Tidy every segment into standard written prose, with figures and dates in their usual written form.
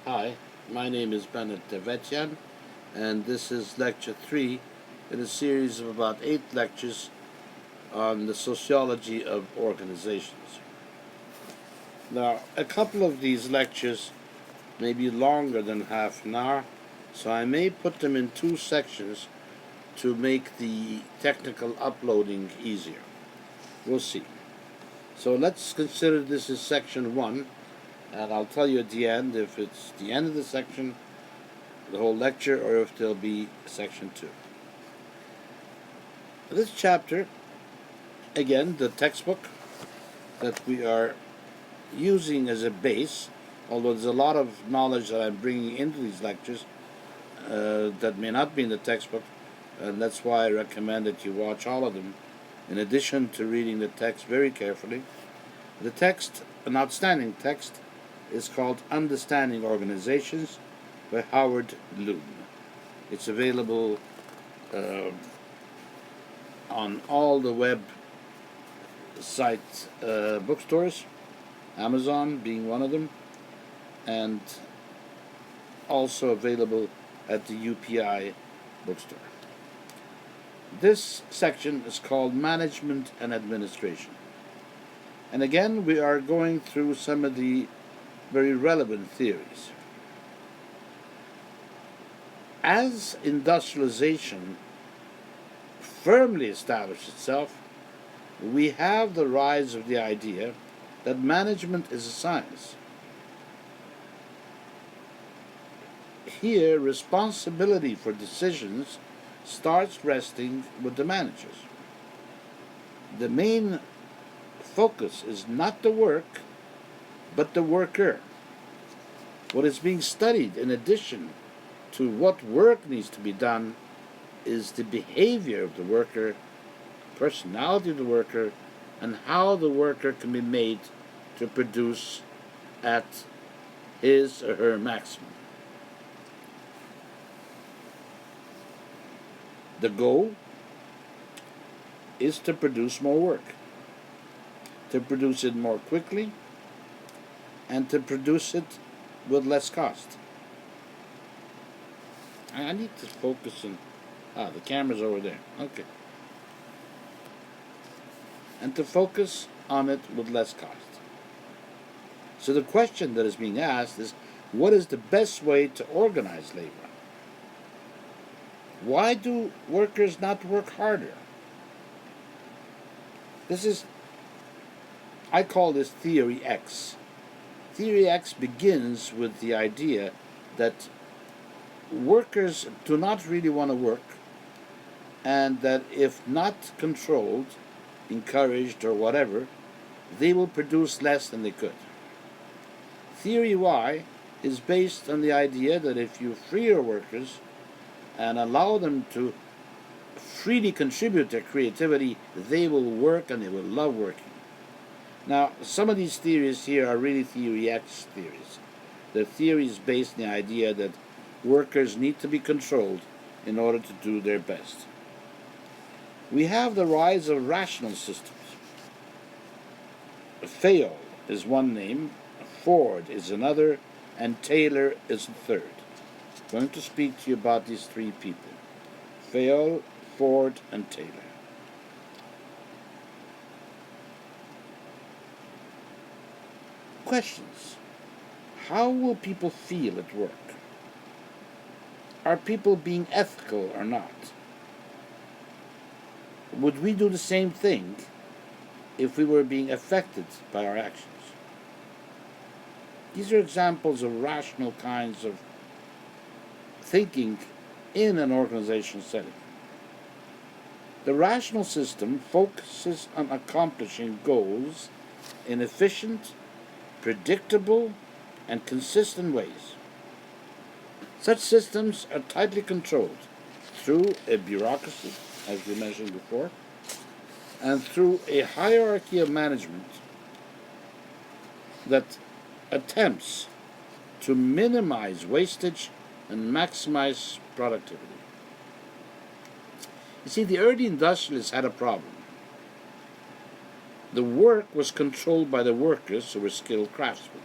Hi, my name is Benet Davetian, and this is lecture 3 in a series of about 8 lectures on the sociology of organizations. Now, a couple of these lectures may be longer than half an hour, so I may put them in 2 sections to make the technical uploading easier. We'll see. So let's consider this is section 1, and I'll tell you at the end if it's the end of the section, the whole lecture, or if there'll be section 2. This chapter, again, the textbook that we are using as a base, although there's a lot of knowledge that I'm bringing into these lectures that may not be in the textbook, and that's why I recommend that you watch all of them, in addition to reading the text very carefully. The text, an outstanding text, is called Understanding Organizations by Howard Loom. It's available on all the web site bookstores, Amazon being one of them, and also available at the UPI bookstore. This section is called Management and Administration. And again, we are going through some of the very relevant theories. As industrialization firmly established itself, we have the rise of the idea that management is a science. Here, responsibility for decisions starts resting with the managers. The main focus is not the work, but the worker. What is being studied in addition to what work needs to be done is the behavior of the worker, personality of the worker, and how the worker can be made to produce at his or her maximum. The goal is to produce more work, to produce it more quickly, and to produce it with less cost. I need to focus on... the camera's over there. Okay. And to focus on it with less cost. So the question that is being asked is, what is the best way to organize labor? Why do workers not work harder? I call this Theory X. Theory X begins with the idea that workers do not really want to work, and that if not controlled, encouraged, or whatever, they will produce less than they could. Theory Y is based on the idea that if you free your workers and allow them to freely contribute their creativity, they will work and they will love working. Now, some of these theories here are really Theory X theories. The theory is based on the idea that workers need to be controlled in order to do their best. We have the rise of rational systems. Fayol is one name, Ford is another, and Taylor is the third. I'm going to speak to you about these 3 people: Fayol, Ford, and Taylor. Questions. How will people feel at work? Are people being ethical or not? Would we do the same thing if we were being affected by our actions? These are examples of rational kinds of thinking in an organizational setting. The rational system focuses on accomplishing goals in efficient, predictable, and consistent ways. Such systems are tightly controlled through a bureaucracy, as we mentioned before, and through a hierarchy of management that attempts to minimize wastage and maximize productivity. You see, the early industrialists had a problem. The work was controlled by the workers, who were skilled craftsmen,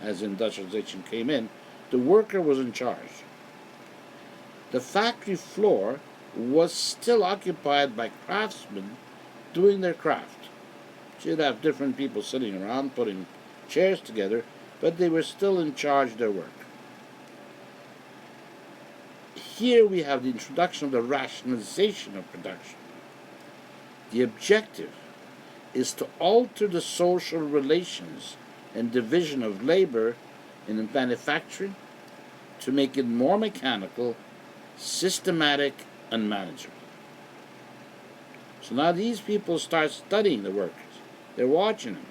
as industrialization came in, The worker was in charge. The factory floor was still occupied by craftsmen doing their craft. So you'd have different people sitting around putting chairs together, but they were still in charge of their work. Here we have the introduction of the rationalization of production. The objective is to alter the social relations and division of labor in manufacturing to make it more mechanical, systematic, and manageable. So now these people start studying the workers. They're watching them.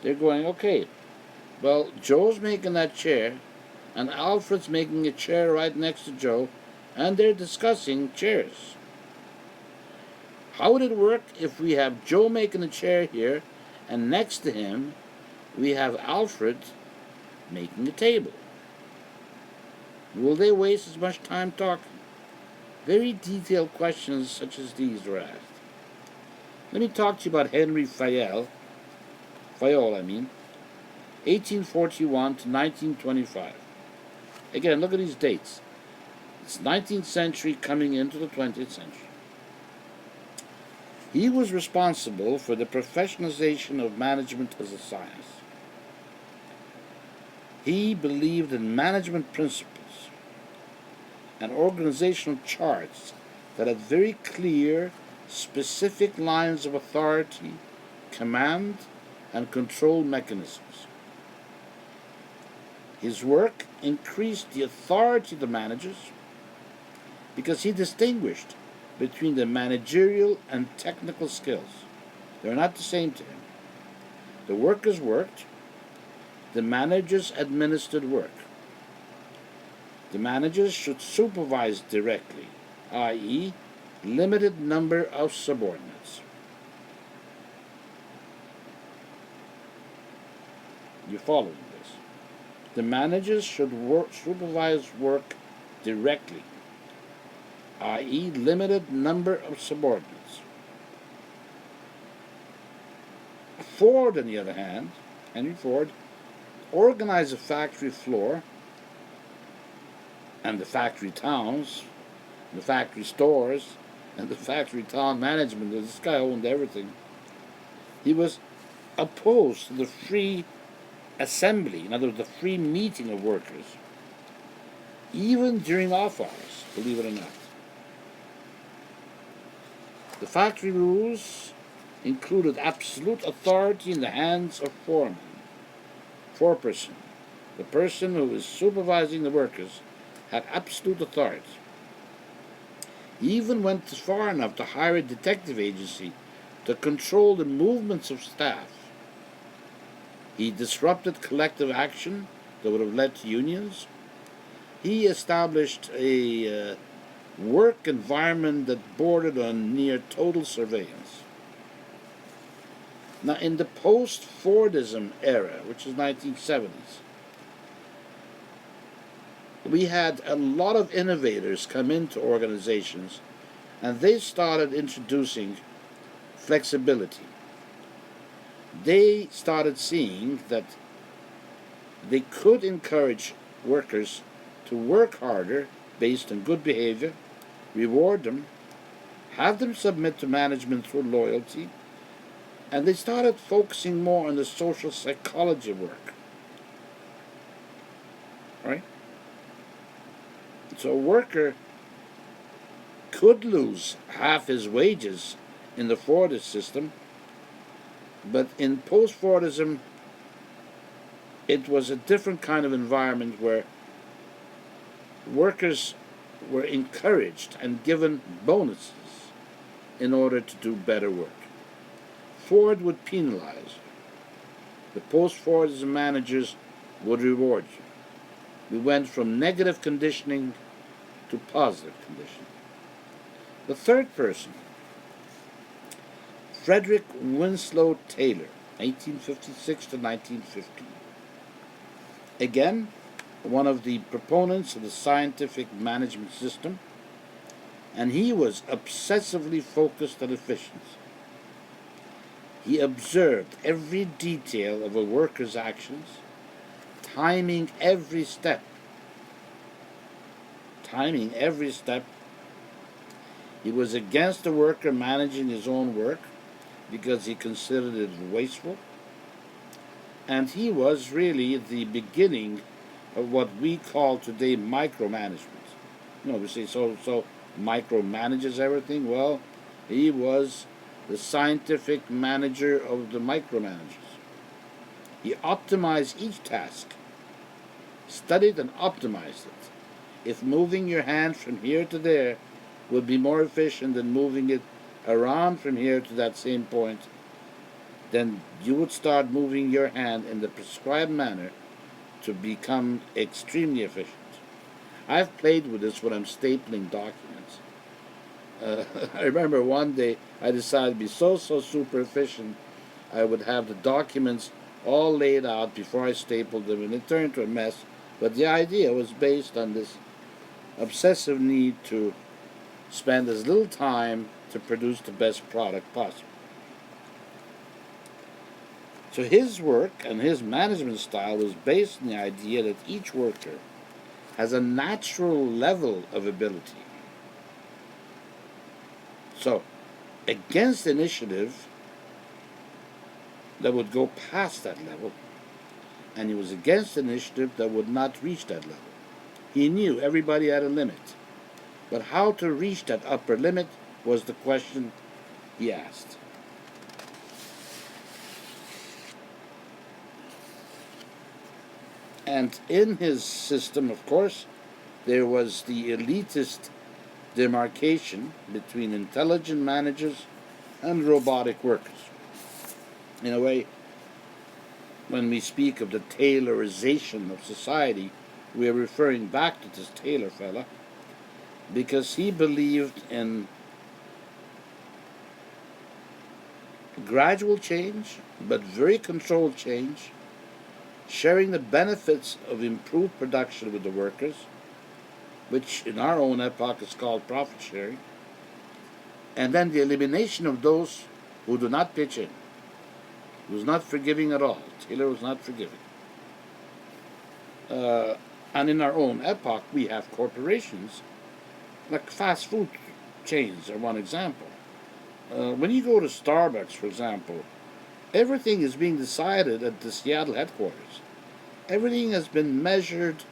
They're going, okay, well, Joe's making that chair, and Alfred's making a chair right next to Joe, and they're discussing chairs. How would it work if we have Joe making a chair here, and next to him we have Alfred making a table? Will they waste as much time talking? Very detailed questions such as these were asked. Let me talk to you about Henry Fayol, 1841 to 1925. Again, look at these dates. It's 19th century coming into the 20th century. He was responsible for the professionalization of management as a science. He believed in management principles and organizational charts that had very clear, specific lines of authority, command, and control mechanisms. His work increased the authority of the managers because he distinguished between the managerial and technical skills. They're not the same to him. The workers worked, the managers administered work. The managers should supervise directly, i.e., limited number of subordinates. You following this? The managers should supervise work directly, i.e., limited number of subordinates. Ford, on the other hand, Henry Ford, organized the factory floor and the factory towns, the factory stores, and the factory town management. This guy owned everything. He was opposed to the free assembly, in other words, the free meeting of workers, even during off hours, believe it or not. The factory rules included absolute authority in the hands of foreman, foreperson. The person who is supervising the workers had absolute authority. He even went far enough to hire a detective agency to control the movements of staff. He disrupted collective action that would have led to unions. He established a work environment that bordered on near total surveillance. Now, in the post-Fordism era, which is 1970s, we had a lot of innovators come into organizations, and they started introducing flexibility. They started seeing that they could encourage workers to work harder based on good behavior, reward them, have them submit to management through loyalty, and they started focusing more on the social psychology of work. Right? So a worker could lose half his wages in the Fordist system, but in post-Fordism, it was a different kind of environment where workers were encouraged and given bonuses in order to do better work. Ford would penalize you. The post-Fordism managers would reward you. We went from negative conditioning to positive conditioning. The third person, Frederick Winslow Taylor, 1856 to 1915. Again, one of the proponents of the scientific management system, and he was obsessively focused on efficiency. He observed every detail of a worker's actions, timing every step. Timing every step. He was against the worker managing his own work because he considered it wasteful. And he was really the beginning of what we call today micromanagement. We say so micromanages everything. Well, he was the scientific manager of the micromanagers. He optimized each task, studied and optimized it. If moving your hand from here to there would be more efficient than moving it around from here to that same point, then you would start moving your hand in the prescribed manner to become extremely efficient. I've played with this when I'm stapling documents. I remember one day I decided to be so super efficient I would have the documents all laid out before I stapled them, and it turned into a mess. But the idea was based on this obsessive need to spend as little time to produce the best product possible. So his work and his management style was based on the idea that each worker has a natural level of ability. So, against initiative that would go past that level, and he was against initiative that would not reach that level. He knew everybody had a limit, but how to reach that upper limit was the question he asked. And in his system, of course, there was the elitist demarcation between intelligent managers and robotic workers. In a way, when we speak of the Taylorization of society, we are referring back to this Taylor fella, because he believed in gradual change, but very controlled change, sharing the benefits of improved production with the workers, which in our own epoch is called profit sharing, and then the elimination of those who do not pitch in. He was not forgiving at all. Taylor was not forgiving. And in our own epoch, we have corporations, like fast food chains are one example. When you go to Starbucks, for example, everything is being decided at the Seattle headquarters. Everything has been measured,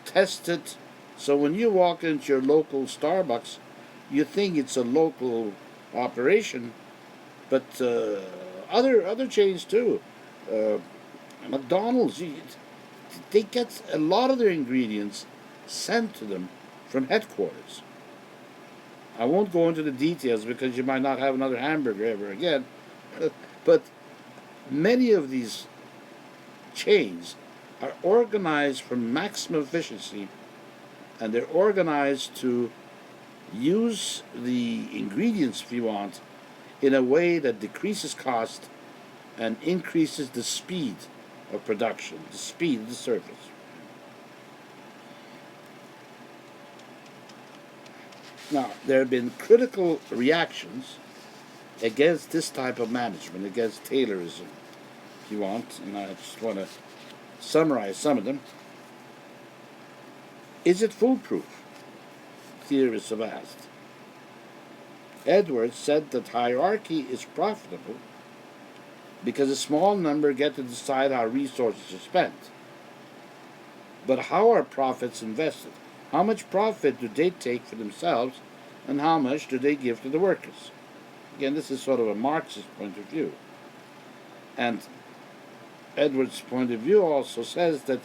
tested, so when you walk into your local Starbucks, you think it's a local operation, but other chains too. McDonald's, they get a lot of their ingredients sent to them from headquarters. I won't go into the details because you might not have another hamburger ever again, but many of these chains are organized for maximum efficiency, and they're organized to use the ingredients, if you want, in a way that decreases cost and increases the speed of production, the speed of the service. Now, there have been critical reactions against this type of management, against Taylorism, if you want, and I just want to summarize some of them. Is it foolproof? Theorists have asked. Edwards said that hierarchy is profitable because a small number get to decide how resources are spent. But how are profits invested? How much profit do they take for themselves, and how much do they give to the workers? Again, this is sort of a Marxist point of view. And Edwards' point of view also says that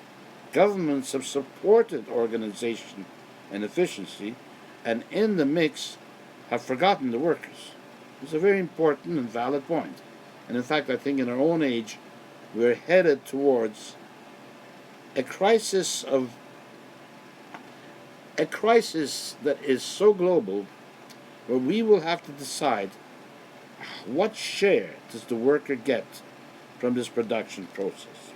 governments have supported organization and efficiency, and in the mix have forgotten the workers. It's a very important and valid point. And in fact, I think in our own age, we're headed towards a crisis that is so global, where we will have to decide what share does the worker get from this production process.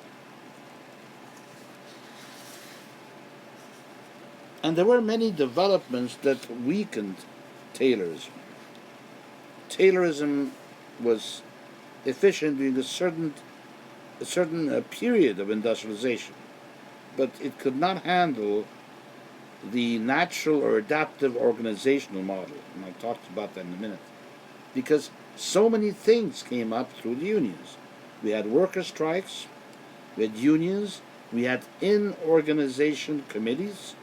And there were many developments that weakened Taylorism. Taylorism was efficient during a certain a certain period of industrialization, but it could not handle the natural or adaptive organizational model, and I'll talk about that in a minute, because so many things came up through the unions. We had worker strikes, we had unions, we had in-organization committees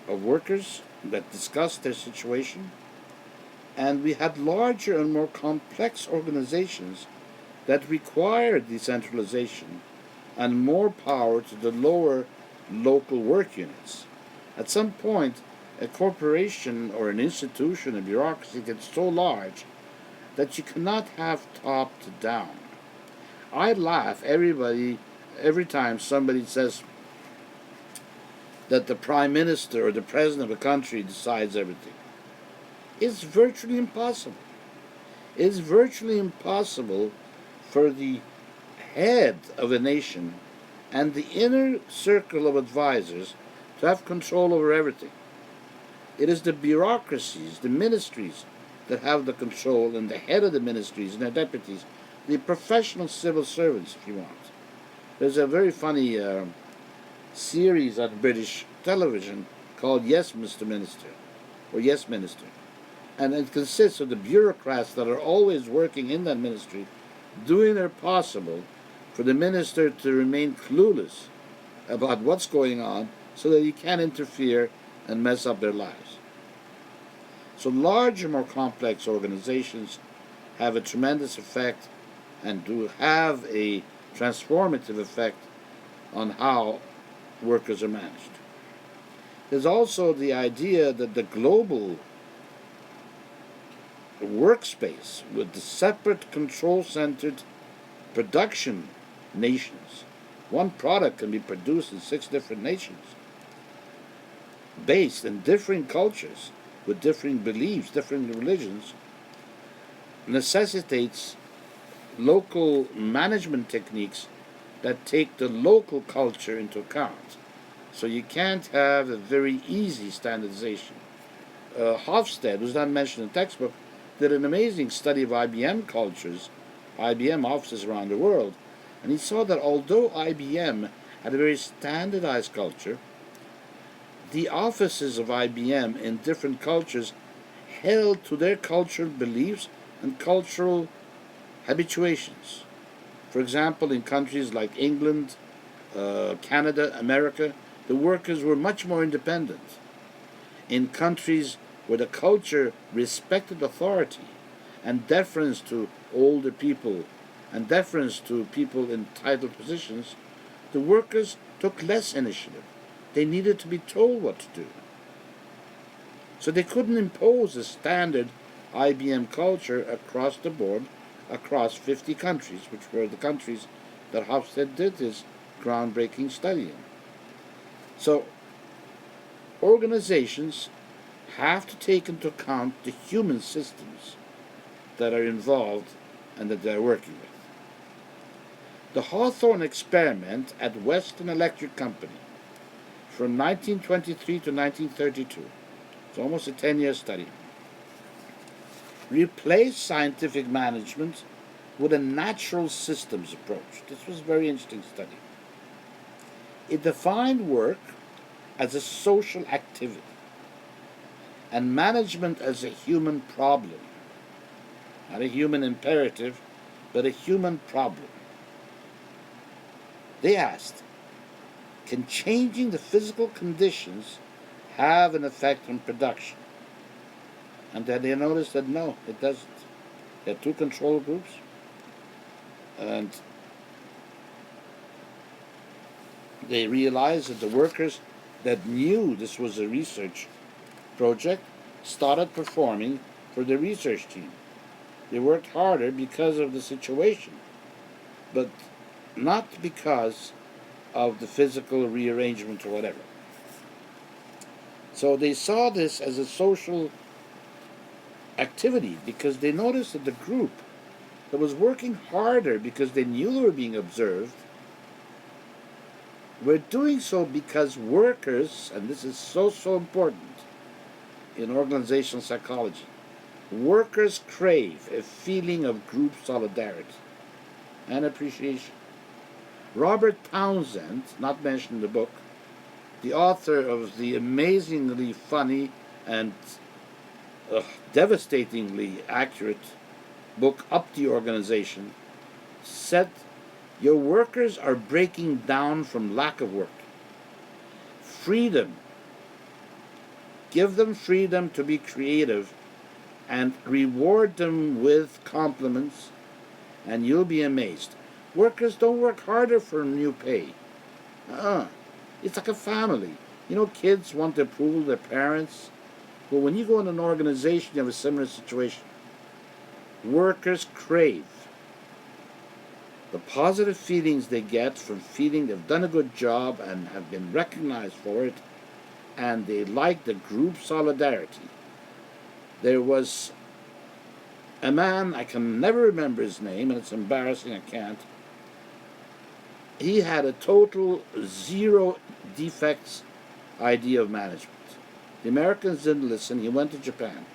of workers that discussed their situation, and we had larger and more complex organizations that required decentralization and more power to the lower local work units. At some point, a corporation or an institution, a bureaucracy gets so large that you cannot have top to down. I laugh every time somebody says that the prime minister or the president of a country decides everything. It's virtually impossible. It's virtually impossible for the head of a nation and the inner circle of advisors to have control over everything. It is the bureaucracies, the ministries, that have the control, and the head of the ministries and their deputies, the professional civil servants, if you want. There's a very funny series on British television called Yes, Mr. Minister, or Yes, Minister. And it consists of the bureaucrats that are always working in that ministry, doing their possible for the minister to remain clueless about what's going on so that he can't interfere and mess up their lives. So larger, more complex organizations have a tremendous effect and do have a transformative effect on how workers are managed. There's also the idea that the global workspace with the separate control-centered production nations. One product can be produced in 6 different nations, based in differing cultures, with differing beliefs, different religions, necessitates local management techniques that take the local culture into account. So you can't have a very easy standardization. Hofstede, who's not mentioned in the textbook, did an amazing study of IBM cultures, IBM offices around the world, and he saw that although IBM had a very standardized culture, the offices of IBM in different cultures held to their cultural beliefs and cultural habituations. For example, in countries like England, Canada, America, the workers were much more independent. In countries where the culture respected authority and deference to older people and deference to people in titled positions, the workers took less initiative. They needed to be told what to do. So they couldn't impose a standard IBM culture across the board, across 50 countries, which were the countries that Hofstede did his groundbreaking study in. So organizations have to take into account the human systems that are involved and that they're working with. The Hawthorne experiment at Western Electric Company from 1923 to 1932, it's almost a 10-year study, replaced scientific management with a natural systems approach. This was a very interesting study. It defined work as a social activity and management as a human problem. Not a human imperative, but a human problem. They asked, can changing the physical conditions have an effect on production? And then they noticed that no, it doesn't. There are 2 control groups, and they realized that the workers that knew this was a research project started performing for the research team. They worked harder because of the situation, but not because of the physical rearrangement or whatever. So they saw this as a social activity because they noticed that the group that was working harder because they knew they were being observed were doing so because workers, and this is so important in organizational psychology, workers crave a feeling of group solidarity and appreciation. Robert Townsend, not mentioned in the book, the author of the amazingly funny and devastatingly accurate book Up the Organization, said your workers are breaking down from lack of work. Freedom. Give them freedom to be creative and reward them with compliments, and you'll be amazed. Workers don't work harder for new pay. It's like a family. You know, kids want the approval of their parents. But when you go in an organization, you have a similar situation. Workers crave the positive feelings they get from feeling they've done a good job and have been recognized for it, and they like the group solidarity. There was a man, I can never remember his name, and it's embarrassing, I can't. He had a total zero defects idea of management. The Americans didn't listen. He went to Japan.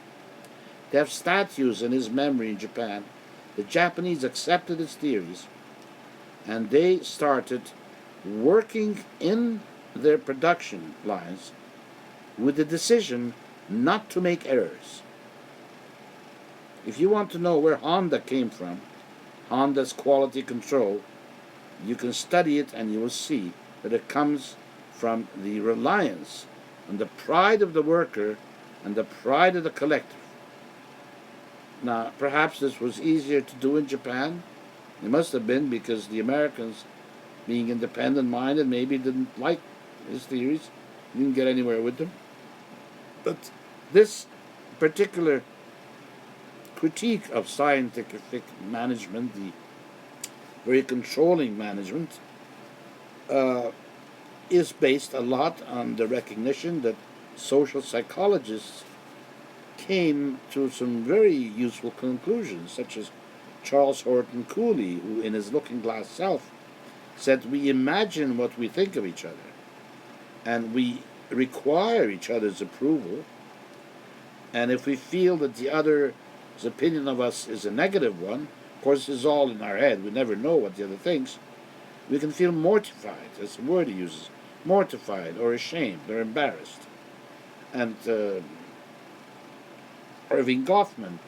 They have statues in his memory in Japan. The Japanese accepted his theories, and they started working in their production lines with the decision not to make errors. If you want to know where Honda came from, Honda's quality control, you can study it and you will see that it comes from the reliance on the pride of the worker and the pride of the collective. Now, perhaps this was easier to do in Japan. It must have been because the Americans, being independent-minded, maybe didn't like his theories, didn't get anywhere with them. But this particular critique of scientific management, the very controlling management, is based a lot on the recognition that social psychologists came to some very useful conclusions, such as Charles Horton Cooley, who in his Looking Glass Self said we imagine what we think of each other, and we require each other's approval, and if we feel that the other's opinion of us is a negative one, of course it's all in our head, we never know what the other thinks, we can feel mortified, that's the word he uses, mortified or ashamed or embarrassed. And Irving Goffman,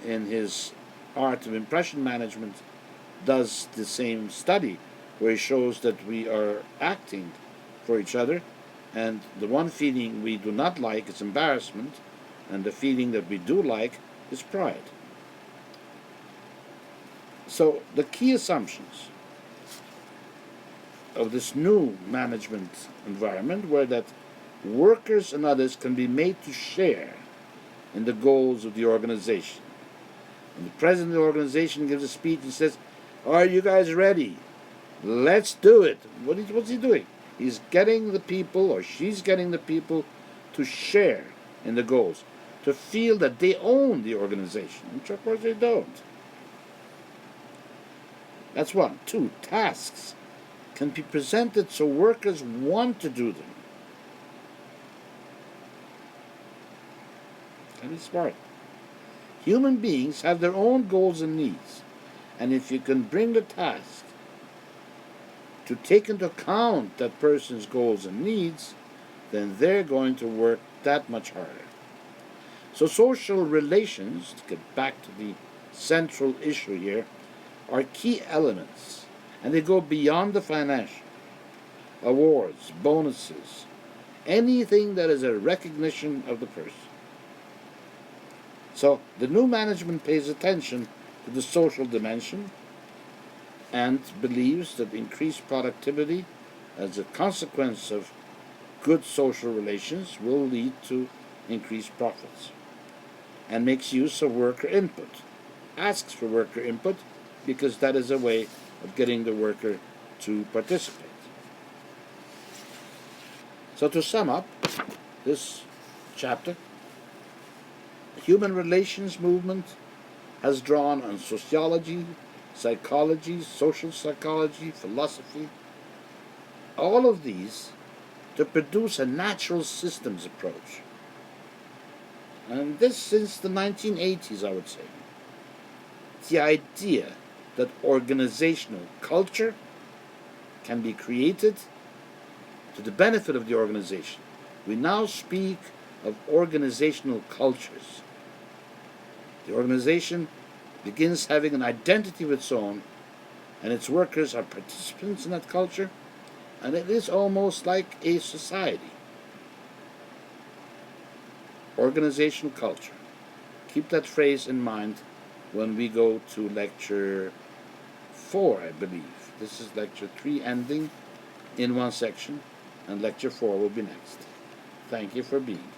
in his Art of Impression Management, does the same study where he shows that we are acting for each other, and the one feeling we do not like is embarrassment, and the feeling that we do like is pride. So the key assumptions of this new management environment were that workers and others can be made to share in the goals of the organization. And the president of the organization gives a speech and says, "Are you guys ready? Let's do it." What's he doing? He's getting the people, or she's getting the people, to share in the goals, to feel that they own the organization, which of course they don't. That's one. Two, tasks can be presented so workers want to do them. Can be smart. Human beings have their own goals and needs, and if you can bring the task to take into account that person's goals and needs, then they're going to work that much harder. So social relations, to get back to the central issue here, are key elements, and they go beyond the financial. Awards, bonuses, anything that is a recognition of the person. So the new management pays attention to the social dimension and believes that increased productivity as a consequence of good social relations will lead to increased profits, and makes use of worker input, asks for worker input because that is a way of getting the worker to participate. So to sum up this chapter, the human relations movement has drawn on sociology, psychology, social psychology, philosophy, all of these to produce a natural systems approach. And this since the 1980s, I would say. The idea that organizational culture can be created to the benefit of the organization. We now speak of organizational cultures. The organization begins having an identity of its own, and its workers are participants in that culture, and it is almost like a society. Organizational culture. Keep that phrase in mind when we go to lecture 4, I believe. This is lecture 3 ending in one section, and lecture 4 will be next. Thank you for being here.